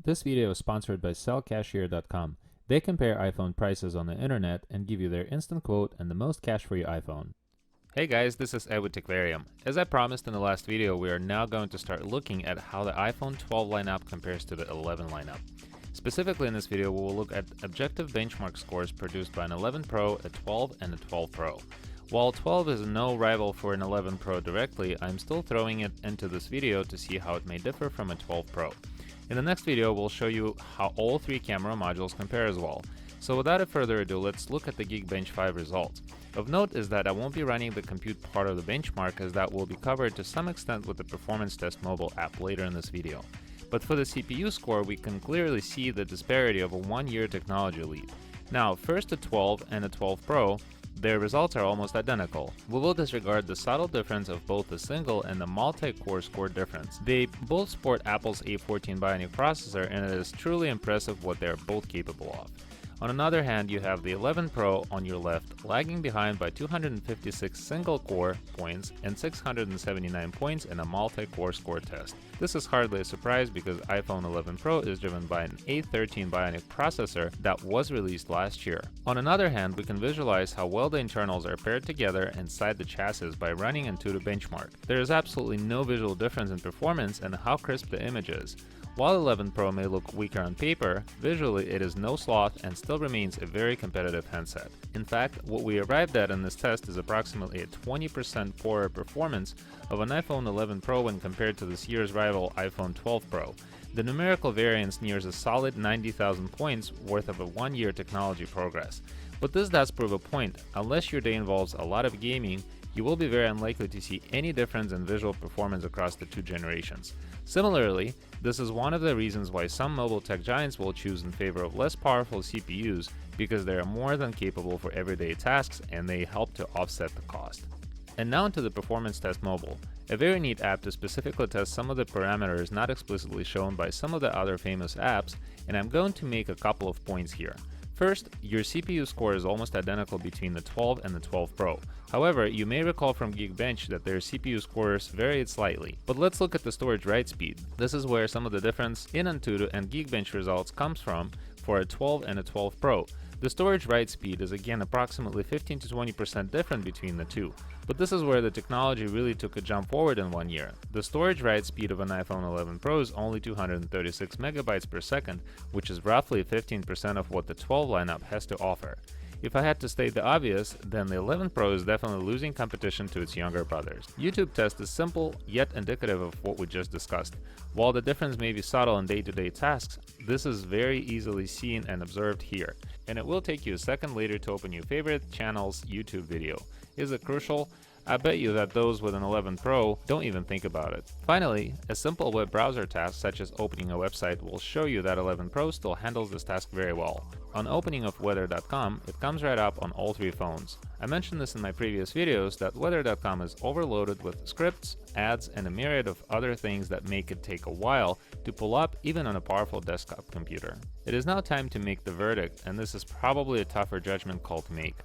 This video is sponsored by sellcashier.com. They compare iPhone prices on the internet and give you their instant quote and the most cash for your iPhone. Hey guys, this is Ed with Techvarium. As I promised in the last video, we are now going to start looking at how the iPhone 12 lineup compares to the 11 lineup. Specifically in this video, we will look at objective benchmark scores produced by an 11 Pro, a 12, and a 12 Pro. While 12 is no rival for an 11 Pro directly, I'm still throwing it into this video to see how it may differ from a 12 Pro. In the next video, we'll show you how all three camera modules compare as well. So without further ado, let's look at the Geekbench 5 results. Of note is that I won't be running the compute part of the benchmark, as that will be covered to some extent with the Performance Test mobile app later in this video. But for the CPU score, we can clearly see the disparity of a 1-year technology lead. Now, first a 12 and a 12 Pro, their results are almost identical. We will disregard the subtle difference of both the single and the multi-core score difference. They both sport Apple's A14 Bionic processor, and it is truly impressive what they are both capable of. On another hand, you have the 11 Pro on your left, lagging behind by 256 single-core points and 679 points in a multi-core score test. This is hardly a surprise because iPhone 11 Pro is driven by an A13 Bionic processor that was released last year. On another hand, we can visualize how well the internals are paired together inside the chassis by running Antutu benchmark. There is absolutely no visual difference in performance and how crisp the image is. While 11 Pro may look weaker on paper, visually it is no sloth and still remains a very competitive handset. In fact, what we arrived at in this test is approximately a 20% poorer performance of an iPhone 11 Pro when compared to this year's rival iPhone 12 Pro. The numerical variance nears a solid 90,000 points worth of a 1-year technology progress. But this does prove a point. Unless your day involves a lot of gaming, you will be very unlikely to see any difference in visual performance across the two generations. Similarly, this is one of the reasons why some mobile tech giants will choose in favor of less powerful CPUs, because they are more than capable for everyday tasks and they help to offset the cost. And now into the Performance Test Mobile, a very neat app to specifically test some of the parameters not explicitly shown by some of the other famous apps, and I'm going to make a couple of points here. First, your CPU score is almost identical between the 12 and the 12 Pro. However, you may recall from Geekbench that their CPU scores varied slightly. But let's look at the storage write speed. This is where some of the difference in Antutu and Geekbench results comes from for a 12 and a 12 Pro. The storage write speed is again approximately 15 to 20% different between the two. But this is where the technology really took a jump forward in 1 year. The storage write speed of an iPhone 11 Pro is only 236 megabytes per second, which is roughly 15% of what the 12 lineup has to offer. If I had to state the obvious, then the 11 Pro is definitely losing competition to its younger brothers. YouTube test is simple, yet indicative of what we just discussed. While the difference may be subtle in day-to-day tasks, this is very easily seen and observed here. And it will take you a second later to open your favorite channel's YouTube video. Is it crucial? I bet you that those with an 11 Pro don't even think about it. Finally, a simple web browser task such as opening a website will show you that 11 Pro still handles this task very well. On opening of weather.com, it comes right up on all three phones. I mentioned this in my previous videos that weather.com is overloaded with scripts, ads, and a myriad of other things that make it take a while to pull up even on a powerful desktop computer. It is now time to make the verdict, and this is probably a tougher judgment call to make.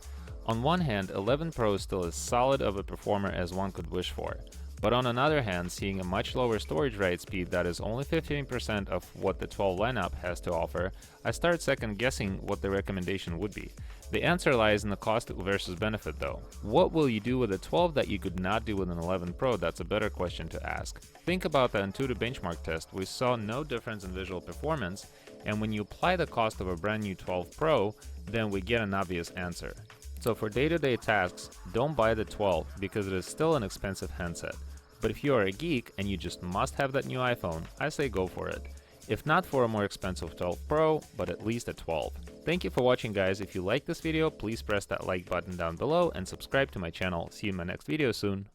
On one hand, 11 Pro is still as solid of a performer as one could wish for. But on another hand, seeing a much lower storage write speed that is only 15% of what the 12 lineup has to offer, I start second guessing what the recommendation would be. The answer lies in the cost versus benefit though. What will you do with a 12 that you could not do with an 11 Pro? That's a better question to ask. Think about the Antutu benchmark test. We saw no difference in visual performance, and when you apply the cost of a brand new 12 Pro, then we get an obvious answer. So for day-to-day tasks, don't buy the 12 because it is still an expensive handset. But if you are a geek and you just must have that new iPhone, I say go for it. If not for a more expensive 12 Pro, but at least a 12. Thank you for watching guys. If you like this video, please press that like button down below and subscribe to my channel. See you in my next video soon.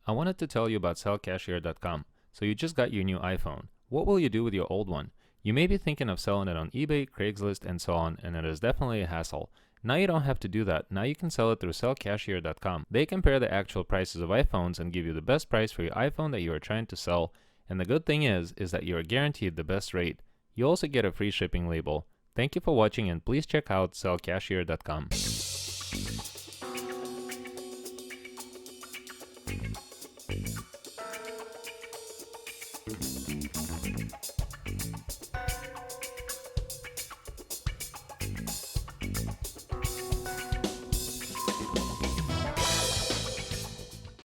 I wanted to tell you about sellcashier.com. So you just got your new iPhone. What will you do with your old one? You may be thinking of selling it on eBay, Craigslist, and so on, and it is definitely a hassle. Now you don't have to do that. Now you can sell it through sellcashier.com. They compare the actual prices of iPhones and give you the best price for your iPhone that you are trying to sell. And the good thing is that you are guaranteed the best rate. You also get a free shipping label. Thank you for watching, and please check out sellcashier.com.